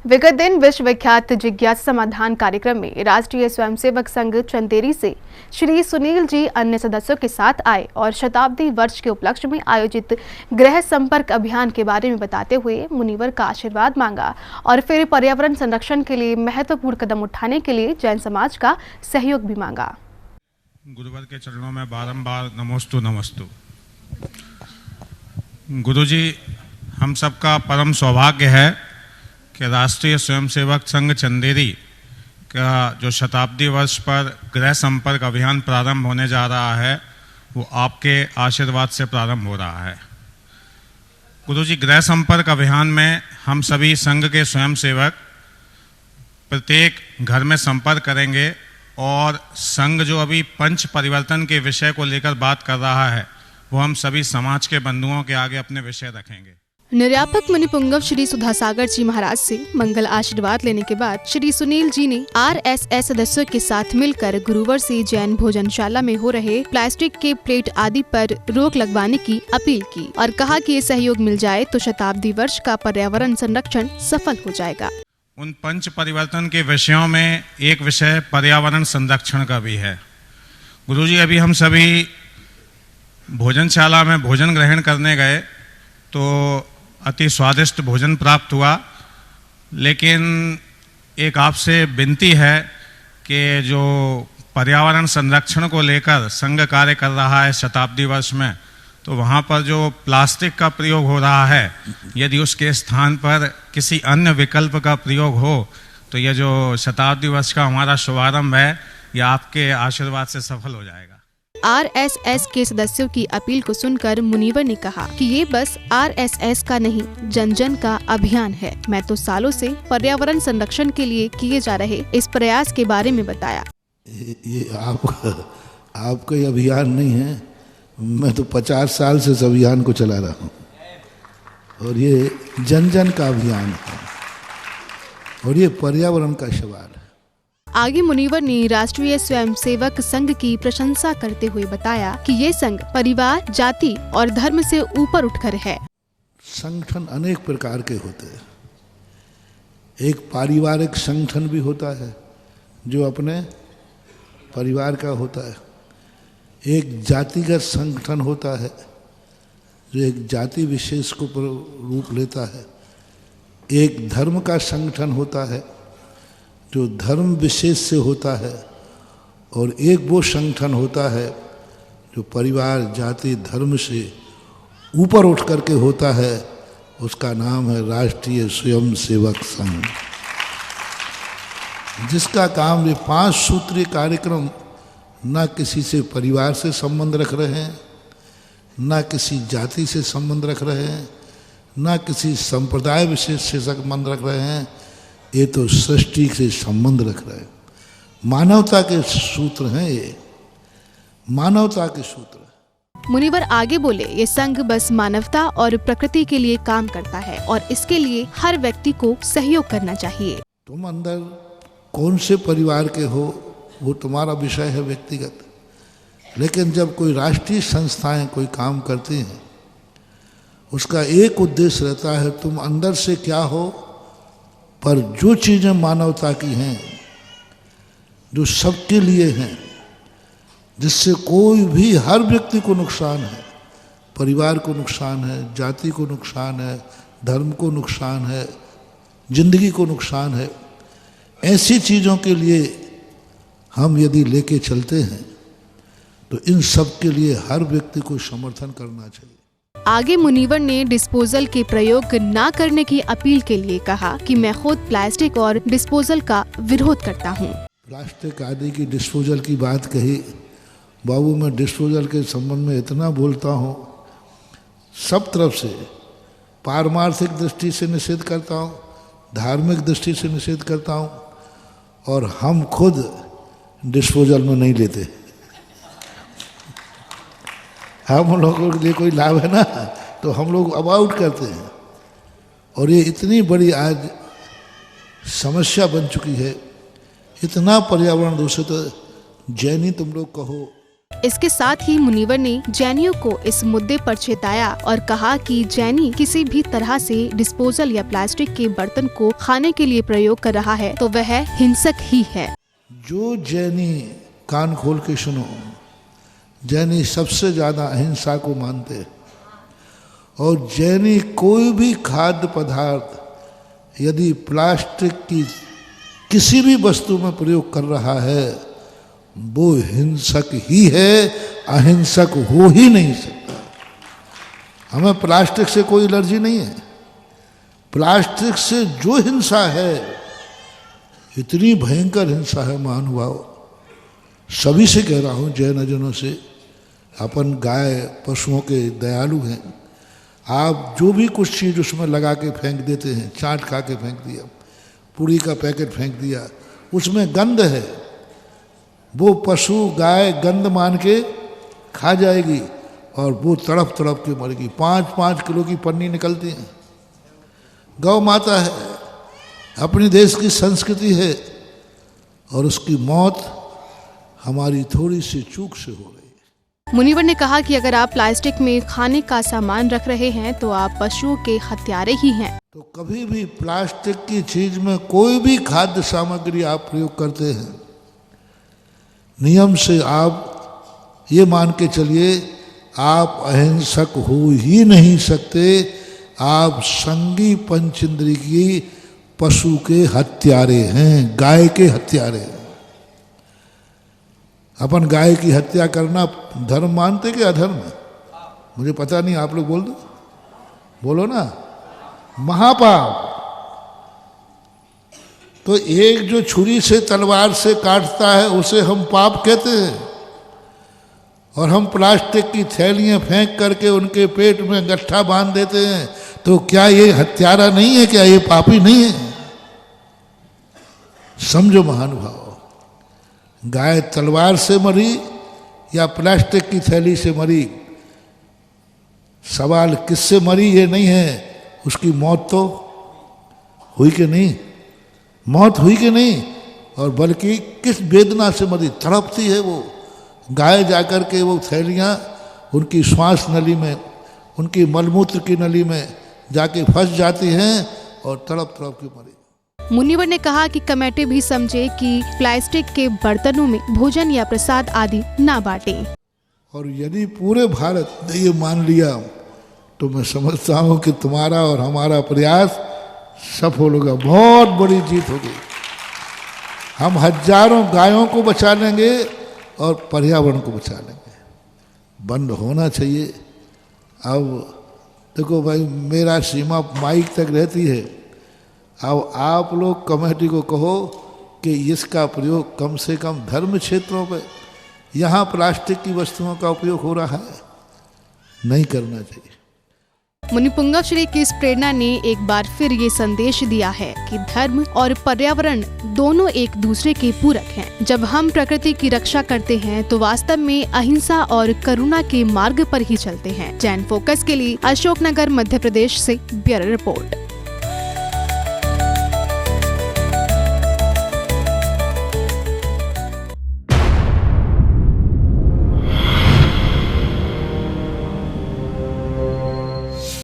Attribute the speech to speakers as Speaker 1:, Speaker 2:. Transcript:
Speaker 1: विगत दिन विश्वविख्यात जिज्ञासा समाधान कार्यक्रम में राष्ट्रीय स्वयंसेवक संघ चंदेरी से श्री सुनील जी अन्य सदस्यों के साथ आए और शताब्दी वर्ष के उपलक्ष्य में आयोजित गृह संपर्क अभियान के बारे में बताते हुए मुनिवर का आशीर्वाद मांगा और फिर पर्यावरण संरक्षण के लिए महत्वपूर्ण कदम उठाने के लिए जैन समाज का सहयोग भी मांगा।
Speaker 2: गुरुवर के चरणों में बारंबार नमोस्तु नमस्तु। गुरुजी, हम सबका परम सौभाग्य है कि राष्ट्रीय स्वयंसेवक संघ चंदेरी का जो शताब्दी वर्ष पर गृह संपर्क अभियान प्रारंभ होने जा रहा है वो आपके आशीर्वाद से प्रारंभ हो रहा है। गुरुजी, गृह संपर्क अभियान में हम सभी संघ के स्वयंसेवक प्रत्येक घर में संपर्क करेंगे और संघ जो अभी पंच परिवर्तन के विषय को लेकर बात कर रहा है वो हम सभी समाज के बंधुओं के आगे अपने विषय रखेंगे।
Speaker 1: निर्यापक मुनिपुंगव श्री सुधासागर जी महाराज से मंगल आशीर्वाद लेने के बाद श्री सुनील जी ने RSS सदस्यों के साथ मिलकर गुरुवार से जैन भोजनशाला में हो रहे प्लास्टिक के प्लेट आदि पर रोक लगवाने की अपील की और कहा कि ये सहयोग मिल जाए तो शताब्दी वर्ष का पर्यावरण संरक्षण सफल हो जाएगा।
Speaker 2: उन पंच परिवर्तन के विषयों में एक विषय पर्यावरण संरक्षण का भी है। गुरुजी, अभी हम सभी भोजनशाला में भोजन ग्रहण करने गए तो अति स्वादिष्ट भोजन प्राप्त हुआ, लेकिन एक आपसे विनती है कि जो पर्यावरण संरक्षण को लेकर संघ कार्य कर रहा है शताब्दी वर्ष में, तो वहाँ पर जो प्लास्टिक का प्रयोग हो रहा है यदि उसके स्थान पर किसी अन्य विकल्प का प्रयोग हो तो ये जो शताब्दी वर्ष का हमारा शुभारंभ है यह आपके आशीर्वाद से सफल हो जाएगा।
Speaker 1: RSS के सदस्यों की अपील को सुनकर मुनिवर ने कहा कि ये बस RSS का नहीं जन जन का अभियान है। मैं तो सालों से पर्यावरण संरक्षण के लिए किए जा रहे इस प्रयास के बारे में बताया।
Speaker 3: ये आपका ये अभियान नहीं है, मैं तो 50 साल से इस अभियान को चला रहा हूँ और ये जन जन का अभियान है और ये पर्यावरण का सवाल है।
Speaker 1: आगे मुनिवर ने राष्ट्रीय स्वयंसेवक संघ की प्रशंसा करते हुए बताया कि ये संघ परिवार, जाति और धर्म से ऊपर उठकर है।
Speaker 3: संगठन अनेक प्रकार के होते हैं। एक पारिवारिक संगठन भी होता है जो अपने परिवार का होता है, एक जातिगत संगठन होता है जो एक जाति विशेष को रूप लेता है, एक धर्म का संगठन होता है जो धर्म विशेष से होता है और एक वो संगठन होता है जो परिवार, जाति, धर्म से ऊपर उठ करके होता है, उसका नाम है राष्ट्रीय स्वयंसेवक संघ, जिसका काम ये 5 सूत्रीय कार्यक्रम ना किसी से परिवार से संबंध रख रहे हैं, ना किसी जाति से संबंध रख रहे हैं, ना किसी संप्रदाय विशेष से संबंध रख रहे हैं, ये तो सृष्टि से संबंध रख रहे हैं। मानवता के सूत्र हैं, ये मानवता के सूत्र।
Speaker 1: मुनिवर आगे बोले, ये संघ बस मानवता और प्रकृति के लिए काम करता है और इसके लिए हर व्यक्ति को सहयोग करना चाहिए।
Speaker 3: तुम अंदर कौन से परिवार के हो वो तुम्हारा विषय है व्यक्तिगत, लेकिन जब कोई राष्ट्रीय संस्थाएं कोई काम करती हैं उसका एक उद्देश्य रहता है तुम अंदर से क्या हो, पर जो चीज़ें मानवता की हैं, जो सबके लिए हैं, जिससे कोई भी हर व्यक्ति को नुकसान है, परिवार को नुकसान है, जाति को नुकसान है, धर्म को नुकसान है, जिंदगी को नुकसान है, ऐसी चीज़ों के लिए हम यदि लेके चलते हैं तो इन सब के लिए हर व्यक्ति को समर्थन करना चाहिए।
Speaker 1: आगे मुनिवर ने डिस्पोजल के प्रयोग न करने की अपील के लिए कहा कि मैं खुद प्लास्टिक और डिस्पोजल का विरोध करता हूँ।
Speaker 3: प्लास्टिक आदि की डिस्पोजल की बात कही, बाबू मैं डिस्पोजल के संबंध में इतना बोलता हूँ, सब तरफ से पारमार्थिक दृष्टि से निषेध करता हूँ, धार्मिक दृष्टि से निषेध करता हूँ और हम खुद डिस्पोजल में नहीं लेते। हम लोगों के लिए कोई लाभ है ना तो हम लोग अवॉइड करते हैं और ये इतनी बड़ी आज समस्या बन चुकी है, इतना पर्यावरण दूषित, जैनी तुम लोग कहो,
Speaker 1: इसके साथ ही मुनिवर ने जैनियों को इस मुद्दे पर चेताया और कहा कि जैनी किसी भी तरह से डिस्पोजल या प्लास्टिक के बर्तन को खाने के लिए प्रयोग कर रहा है तो वह हिंसक ही है।
Speaker 3: जो जैनी, कान खोल के सुनो, जैनी सबसे ज्यादा अहिंसा को मानते हैं और जैनी कोई भी खाद्य पदार्थ यदि प्लास्टिक की किसी भी वस्तु में प्रयोग कर रहा है वो हिंसक ही है, अहिंसक हो ही नहीं सकता। हमें प्लास्टिक से कोई एलर्जी नहीं है। प्लास्टिक से जो हिंसा है इतनी भयंकर हिंसा है महानुभाव, सभी से कह रहा हूँ, जैन जनों से, अपन गाय पशुओं के दयालु हैं। आप जो भी कुछ चीज़ उसमें लगा के फेंक देते हैं, चाट खा के फेंक दिया, पूरी का पैकेट फेंक दिया, उसमें गंध है, वो पशु गाय गंध मान के खा जाएगी और वो तड़प तड़प के मरेगी। 5-5 किलो की पन्नी निकलती है। गौ माता है, अपनी देश की संस्कृति है और उसकी मौत हमारी थोड़ी सी चूक से हो रही है।
Speaker 1: मुनिवर ने कहा कि अगर आप प्लास्टिक में खाने का सामान रख रहे हैं तो आप पशुओं के हत्यारे ही हैं।
Speaker 3: तो कभी भी प्लास्टिक की चीज में कोई भी खाद्य सामग्री आप प्रयोग करते हैं, नियम से आप ये मान के चलिए आप अहिंसक हो ही नहीं सकते। आप संगी पंचेंद्रिय की पशु के हत्यारे हैं, गाय के हत्यारे हैं। अपन गाय की हत्या करना धर्म मानते कि अधर्म है? मुझे पता नहीं, आप लोग बोल दो, बोलो ना। महापाप। तो एक जो छुरी से तलवार से काटता है उसे हम पाप कहते हैं, और हम प्लास्टिक की थैलियां फेंक करके उनके पेट में गट्ठा बांध देते हैं, तो क्या ये हत्यारा नहीं है? क्या ये पापी नहीं है? समझो महानुभाव, गाय तलवार से मरी या प्लास्टिक की थैली से मरी, सवाल किससे मरी ये नहीं है, उसकी मौत तो हुई कि नहीं, मौत हुई कि नहीं, और बल्कि किस वेदना से मरी, तड़पती है वो गाय। जाकर के वो थैलियाँ उनकी श्वास नली में, उनकी मलमूत्र की नली में जाके फंस जाती हैं और तड़प तड़प के मरी।
Speaker 1: मुनिवर ने कहा कि कमेटी भी समझे कि प्लास्टिक के बर्तनों में भोजन या प्रसाद आदि ना बांटें।
Speaker 3: और यदि पूरे भारत ने ये मान लिया तो मैं समझता हूँ कि तुम्हारा और हमारा प्रयास सफल होगा, बहुत बड़ी जीत होगी। हम हजारों गायों को बचा लेंगे और पर्यावरण को बचा लेंगे। बंद होना चाहिए। अब देखो भाई, मेरा सीमा माइक तक रहती है। अब आप लोग कमेटी को कहो कि इसका प्रयोग कम से कम धर्म क्षेत्रों पर, यहाँ प्लास्टिक की वस्तुओं का उपयोग हो रहा है, नहीं करना चाहिए।
Speaker 1: मुनिपुंगव श्री की इस प्रेरणा ने एक बार फिर ये संदेश दिया है कि धर्म और पर्यावरण दोनों एक दूसरे के पूरक हैं। जब हम प्रकृति की रक्षा करते हैं तो वास्तव में अहिंसा और करुणा के मार्ग पर ही चलते हैं। जैन फोकस के लिए अशोकनगर, मध्य प्रदेश से ब्यूरो रिपोर्ट।